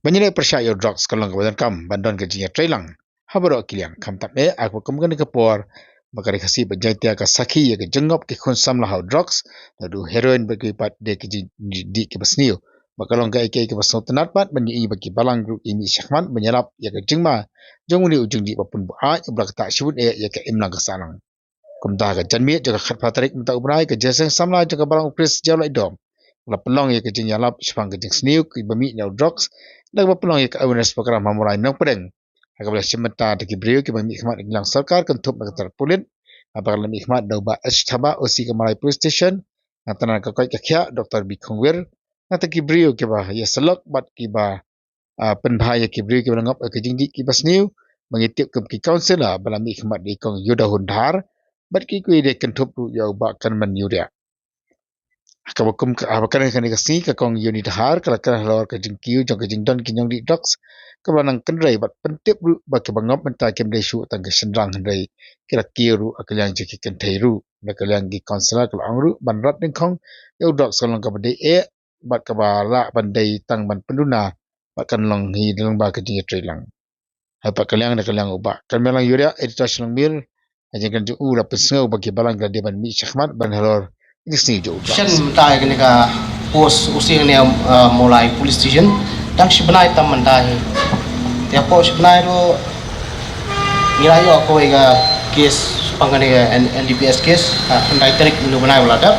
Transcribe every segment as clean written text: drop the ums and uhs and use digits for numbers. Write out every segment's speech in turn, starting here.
Menyenai persyaya drugs kalong kawasan kam bandon gajinya trailang. Habaro kiliang kam tape aku kemungkinan kepor makari kasi berjaya ke saki ya ke jengop ke konsam lahau drugs lalu heroin bagi pat de ke di ke basniu bakalong ga ke basno tenat pat menyi bagi balang grup ini syahman menyelap ya ke jengma jenguni ujung di papun buat blak tak syut ya ke imlang ke salang kumta ke janmi jaga khat patrik minta ubrai ke jaseng samla jaga balang ukris jawlai dom la pelong ya ke jeng yalap syapang ke jeng sniu ke bami nyau drugs lag pelong ya ke awareness program mamurai nang pedeng agak boleh sementa de brio ke bami khmat ilang sarkar kentup nak terpulit apakah lebih khmat dau ba ashtaba osi ke malai police station natana ka kai kakya dr bikongwir nata ki brio ke ba ya selok bat ki ba penbahaya ki brio ke ngap ke jingdi ki basniu mengitip ke kaunselor balami khmat di kong yuda hundar bat ki kui de kentup ru ya ba kan men yuda kawakum abakan kan kasi ka kong unit har kala kala lor ka jingkiu jong ka jingdon kinyong di docs kabanang kendrai bat pentip ru ba ke bangop menta kem de shu tang ke sendrang hendai kira kiru akalyang jeki kentai ru na kalyang gi counselor kala angru ban rat ning kong eu docs kalong ka bade e bat ka bala bandai tang ban penduna bat kan long hi dalang ba ka jingi trelang apa kalyang na kalyang uba kan melang yuria editor slang mir ajeng kan ju la pesngau bagi balang grade ban mi syahmat ban halor Shen mentai kene ka pos usi ne mulai police station dan sebenarnya tam mentai ya pos sebenarnya ro nilai yo ko ga kes pangane ga NDPS kes mentai tarik dulu benai belada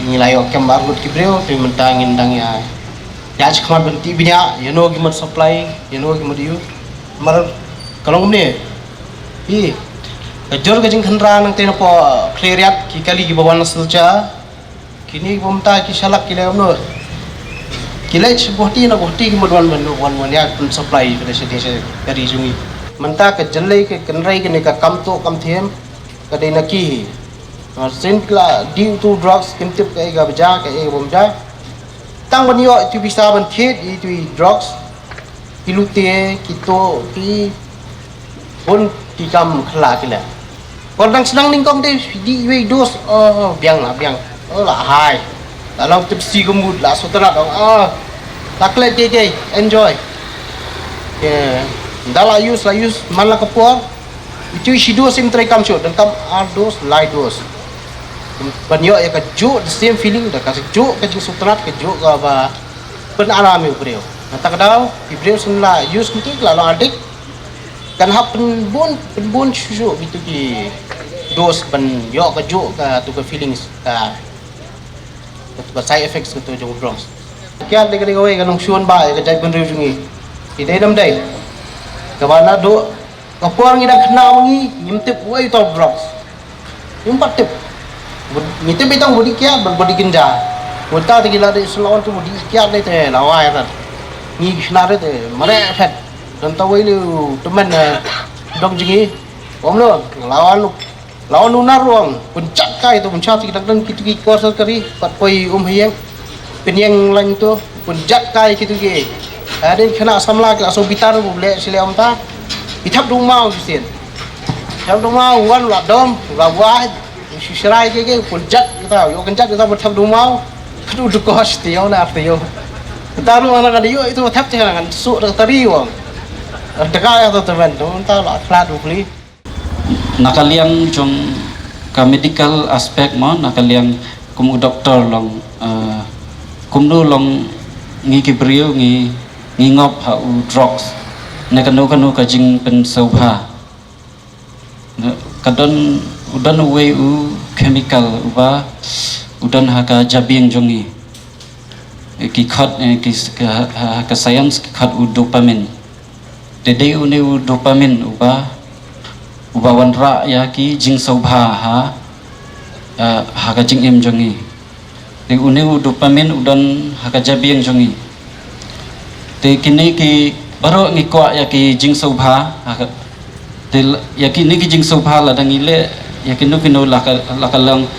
nilai yo kem barut kibreo te mentai ngindang ya ya chkhmat benti binya you know gimat supply you know gimat you mar kalong ne hi jor gajing khandra nang tena po cleariat ki kali ki bawan sulcha kini bomta ki salak ki lemno kilai bohti na bohti ki modwan ban wan ya kun supply pada sedese dari jungi menta ke jelai ke kenrai ke ne ka kam to kam them ka dei na ki sin kla due to drugs kintip ke ga baja ke bomja tang ban yo tu bisa ban kid itu drugs kilute kito ki pun ki kam khla ki la Orang senang ningkong deh di dos biang lah hai dalam tipsi gemud lah sotera dong takle je enjoy dala use malah kepor itu isi dos sim try kam shot dan kam dos lai dos banyo ya keju the same feeling dah kasih ju keju sotera keju ke apa penalami beliau nata kadau beliau semula use gitu kalau adik kan hap penbun susu gitu ki dos ban yo ka jo ka tu ka feelings ka side effects ka tu jong drugs kya de ka we ka nong suon ba ka jai ban jungi ti dai dam dai ka bana do ka por ngi da khna ngi nimtip we to drugs impat tip nitip bitang bodi kya ban bodi kinja wata de gila de slon tu bodi kya de te lawai ra ngi khna de te mare phet dan ta we lu teman dong jungi om lo lawan lunar ruang puncak kai tu puncak kita dan kita ki kuasa kari pat poi hiang penyang lain tu puncak kai kita ki ada kena samla ke aso bitar boleh sile om ta itap dong mau sien itap dong mau wan la dom la wah sisirai ke puncak kita yo kencak kita bertap dong mau kudu du kos tio na tio kita lu anak dia itu tap jangan su tari wong dekat atau teman tu entah la flat beli nakaliang jong ka medical aspect mo nakaliang kum doktor long kumdu long ngi kibrio ngi ngop ha u drugs ne kanu ka jing pen sobha kadon udan we u chemical uba udan ha ka jabing jongi ki khat ki ka science ki khat u dopamine de u ne u dopamine ubawan ra ya ki jing sobha ha ka jing em jongi te une dopamine udan ha ka jabiang jongi te kini ki baro ngi ko ya ki jing sobha te ya ki ni ki jing sobha la dangile ya kino la ka lang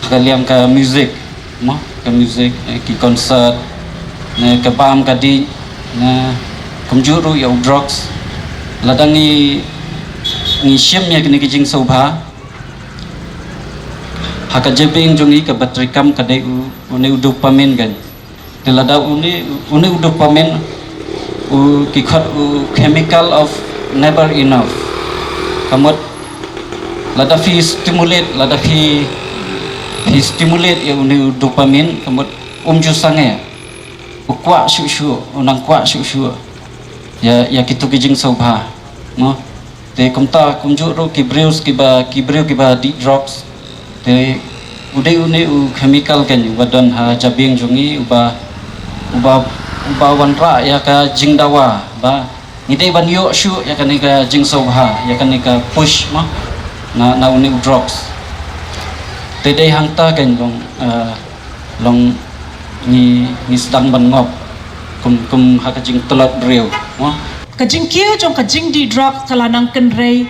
ka liam ka music mo ka music ki concert ne ka bam ka di na kumjuru ya drugs la dangi ngi shem ya kini kijing sobha haka jebing jongi ka batrikam ka dai une dopamine gan telada une dopamine ki khot chemical of never enough kamot lada fi stimulate ya uni dopamine kamot ju sange ukwa shu unang kwa shu ya kitu kijing sobha no te kumta kumju ro kibrius kiba di drops te ude chemical kan badan ha jabing jungi uba wanra ya ka jingdawa ba ngide ban yo shu ya kan ka jing sobha ya kan ka push ma na uni drops te dei hangta kan long ni sedang ban ngop kum ha ka jing telot rew ma kajing kieu jong kajing di drug kalanang kenrei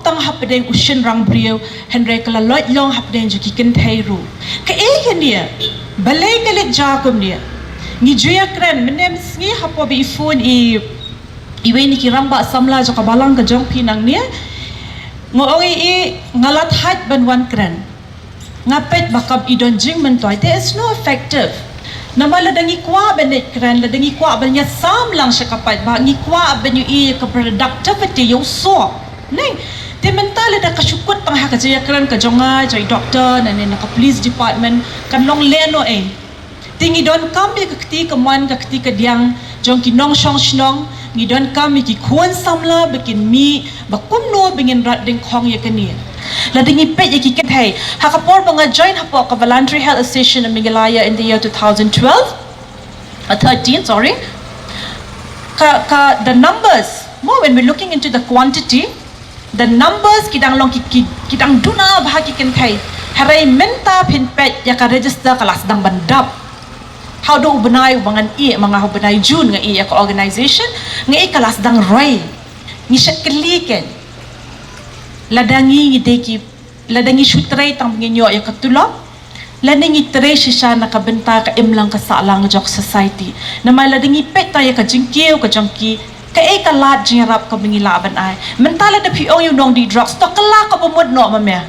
tang hapdeng ushin rang brio henrei kala lot long hapdeng juki ken thairu ka nia balai galit jakum nia ngi juya kren menem sngi hapo bi phone iwe ni kiramba samla jo kabalang ka jong pinang nia ngoi ngalat hat ban wan kren ngapet bakab idon jing mentoi there is no effective nama ladangi kwa benet kran ladangi kwa banya sam lang siya kapat ba ngi kwa banyu ka productivity yung so neng te mental da kasukot tang ha ka jaya kran ka jonga jay doctor na ka police department kan long leno tingi don kam bi kakti kaman kakti ka diang jong kinong snong ngi don kam ki khon samla bikin mi bakumno bingin rat ding khong ya kani ladingi pet yaki kathai hakapor banga join hapo ka voluntary health association in Meghalaya in the year 2013 sorry ka the numbers more when we're looking into the quantity the numbers kidang long kidang duna bahagi kenthai harai menta pin pet yaka register kelas dang bandap how do ubenai bangan mga ubenai jun nga ka organization nga kelas dang roy ni shakliken ladangi sutray tang nginyo ya katulop ladangi tre sisa nakabenta ka imlang kasalang jok society na maladangi pet tayo ka jingkiw ka jangki ka kalat jingrap ka bingilaban ay mentala da piong yung nong di drugs to kala ka bumud no mamaya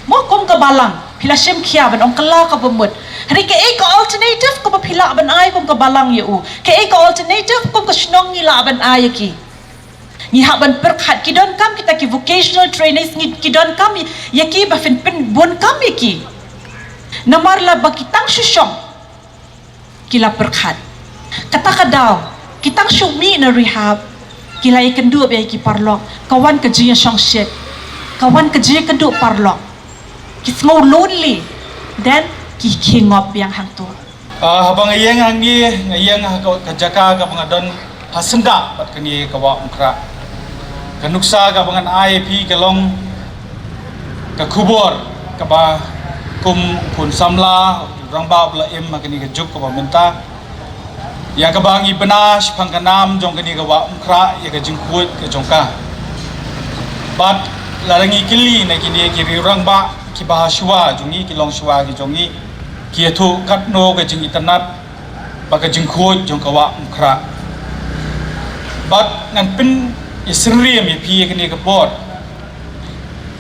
mo kom ka balang pila siyem kiyaban ong kala ka bumud hari ka alternative ka pila ban ay kom ka balang yu ka alternative kom ka sinong nilaban ay ki ngihaban perkhat kidon kam kita ki vocational trainers kidon kam yaki ba fin pen bon kam yaki namarla ba kitang syusyong kila perkhat kata kadaw kitang syumi na rehab kila ikan dua ba yaki parlok kawan ka jiya syong shit kawan ka jiya kadu parlok kismo lonely then ki kingop yang hangto habang iyang ngiyang kajaka ka pangadon hasenda bat kani kawa mukra kanuksa ka bangan IAP kalong ka kubor ka ba kum kun samla rangba bla im makani ka juk ka minta ya ka bang ibanas pangkanam jong kani ka wa umkra ya ka jingkut ka jongka bat larangi kili na kini ki rangba ki bahaswa jungi ki long shwa ki jongi ki thu katno ka jing itanat ba ka jingkut jong ka wa umkra bat ngan pin isriam pi kini ka pot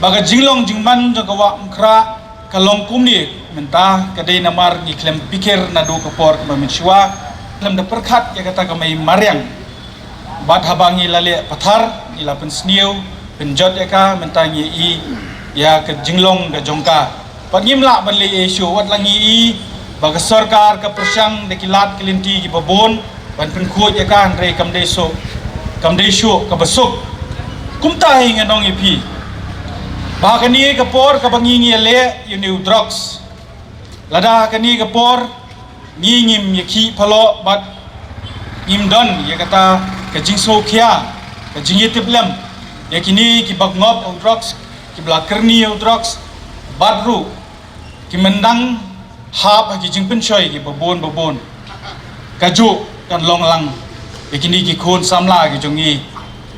baga jinglong jingman jong kawa mkra kalong kumni menta kadai namar gi klem pikir na do ka por ka menshwa klem da perkhat ya kata ka mai maryang bat habangi lale pathar ila pen sniu penjot ya ka menta ngi ya ka jinglong ga jongka pagimla ban le issue wat langi baga sarkar ka persang de kilat kelinti gi babon ban pen khoj ya ka andre kamdei shu ka basuk kumta hinga nong ipi bahakani ka por ka bangingi le you drugs lada kani ka por ngingim yaki phalo bat ngim don ya kata ka jingso khia ka jingitiplam yakini ki bagngop of drugs ki blakerni of drugs badru ki mendang hap ki jingpen choi ki babon kaju kan longlang kini ki khon samla ki jongi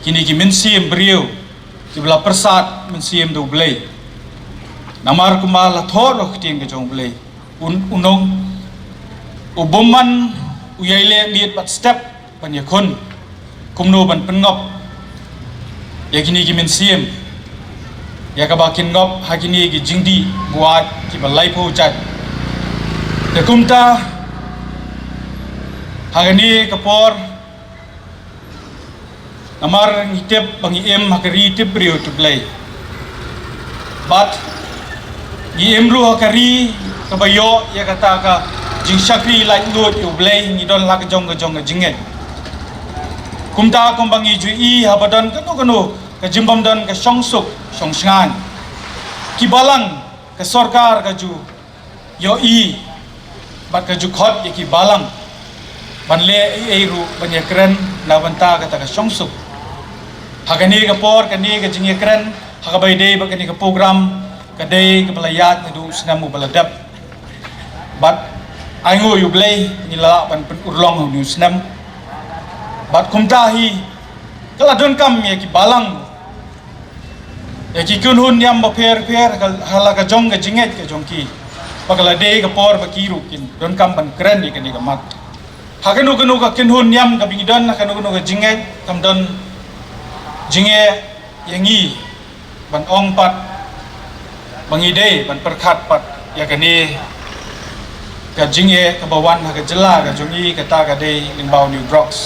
kini ki mensim brio ki bla persat mensim do blei namar kuma la thor ting ki jong blei unong uboman uyaile liet bat step pan yakon kumno ban pengop ya kini ki mensim ya ka bakin ngop hakini ki jingdi buat ki balai po chat ya kumta hagani kapor namar ngitip bangi em hakari tip brio to play but ni emru hakari kabayo ya kata ka jing shakri like load you play ni don lak jong jinget kumta kum bangi ju i habadan kanu ka jimbam dan ka songsuk songsngan ki balang ka sarkar ka ju yo i bat ka ju khot ki balang banle ei ru banya kren na banta kata ka songsuk hagani ka por kani ka jinge kren hagabai dei ba kani ka program ka dei ka balayat du snamu baladap bat aingo you play ni la ban urlong nu snam bat kumta hi kala don kam ye ki balang ye ki kun hun yam ba pher hala ka jong ka jinget ka jongki pakala dei ka por ba ki ru kin don kam ban kren ni kani ka mat haganu ka kin hun yam ka bingidon haganu ka jinget kam don jinge yangi ban ong pat bangide ban perkhat pat ya kani ka jinge ka bawan ha ka jela ka jongi ka ta ka dei lingbao new drugs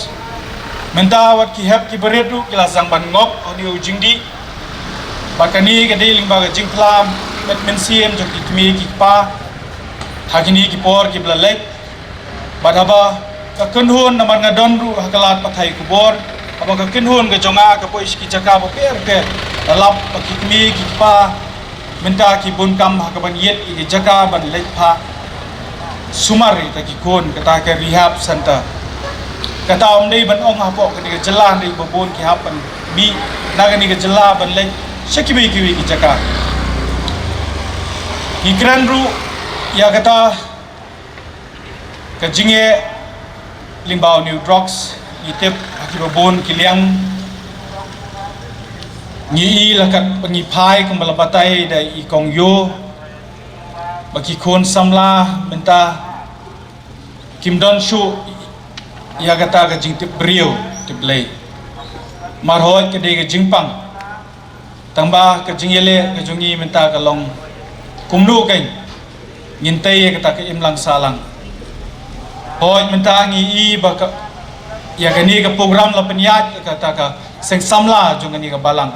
menta wat ki hep ki beredu kila sang ban ngop audio jingdi bakani ka dei lingbao ka jingplam met mensiem jong ki tmi ki pa hagini ki por ki blalek badaba ka kunhun naman nga donru hakalat pathai kubor aba ka kinhun ka jonga ka pois ki jaka bo per dalap pa ki tmi ki pa menta ki bunkam hakaban yet ki jaka ban lek pha sumari ta ki kon kata ka rehab center kata om dei ban ong hapo ka ni jela ni babon ki hapan bi naga ni jela ban lek shakibi ki jaka ki kranru ya kata ka jinge lingbao new drugs itip ki babon ki liang ni lakat pengi pai kembala batai da i kong yo bagi kon samla menta kim don shu ya kata ka jing tip brio tip lay marhoi ke de ka jingpang tamba ka jingele ka jungi menta ka long kumnu kain ngintai kata ka imlang salang hoi menta ngi i ba ka ya kani ka program la penyat kata ka seng samla jungani ka balang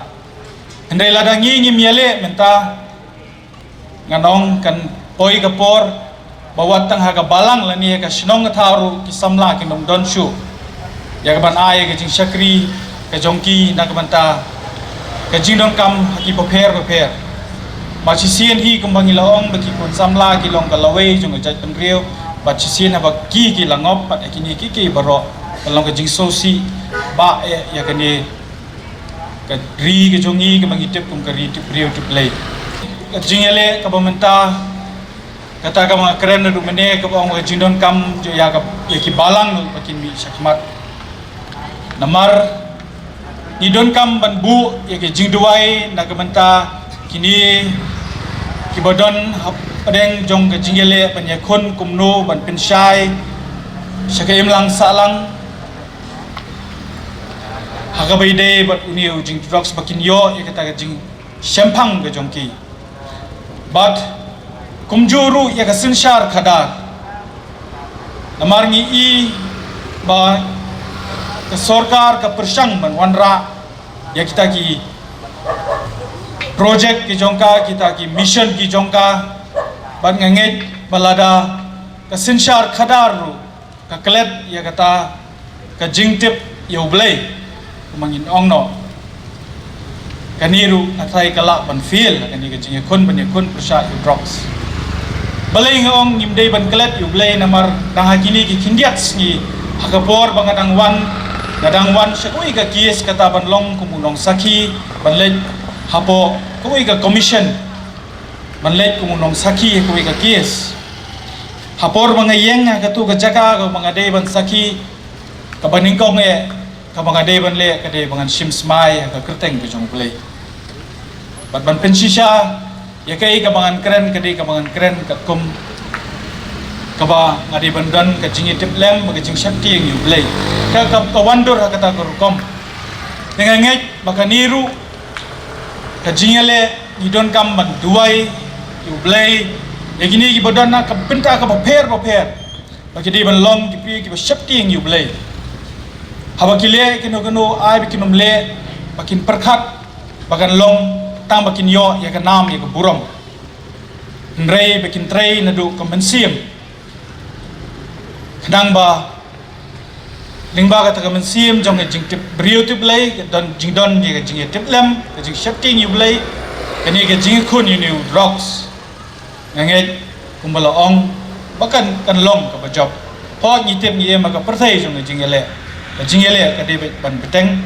hendai lada ngi miale menta nganong kan poi ka por bawat tang ha ka balang lani ka sinong tharu ki samla ki nom don shu ya ka ban ai ka jing shakri ka jongki na ka banta ka jing don kam ki prepare ba chi sien hi kum bangi laong ba ki kon samla ki long ka lawe jong jai pen grieu ba chi sien ba ki langop pat ki ni ki baro long ka jing sosi ba ya ka ni ka ri ka jongi ka bangi tip kum ka ri tip grieu tip lay ka jing ele ka bamenta kata ka mga keren na dumene ka ba mga jindon kam jo ya ki balang pakin mi sakmat namar ni don kam banbu ya ki jingduai na kamanta kini ki bodon padeng jong ka jingele panyakon kumno ban pensyai sakaim lang salang hagabai de bat uniu jing drugs bakin yo ya kata ka jing sempang ka jongki but kumjuru ya ka sinshar khadar namar ngi i ba ka sarkar ka persang ban wanra ya kita ki project ki jongka kita ki mission ki jongka ban nganget balada ka sinshar khadar ru ka klet ya kata ka jingtip ya ublay mangin ongno kaniru athai kala ban feel kani ka jing kon ban kon persha drugs balay ngong nimday ban klet ublay namar dahakini ki kindiats ni hakapor bangadang wan syakui ka kies kata ban long kumunong saki ban lej hapo kui ka commission ban lej kumunong saki kui ka kies hapor mga yeng ka tu ka jaka ka mga day ban saki ka baningkong ka mga day ban le ka day bangan simsmai ka kerteng ka jong play bat ban pensisya ya kai ka bangan keren ka day ka bangan keren ka kum ka ba ngadi bandan ka jingi tip lem ka jing shakti yang you play ka wandur ha kata ko kom dengan ngai baka niru ka jingele ni don kam ban duai you play ya gini ki badan na ka benta ka paper bagi di ban long ki pi ki shakti yang you play habakile kino ai bikinum le bakin perkat bakan long tang bakin yo ya kan nam ya ke buram nrei bakin trei nadu kemensiam kadang ba lingba kata kemensiam jong jing tip brio tip lay don jing don ya jing tip lem jing shifting you lay kani ke jing kun you new rocks nganget kumbala ong bakan kan long ka bajop po ni tip ni ma ka perthai jong jing ele ka de ban beteng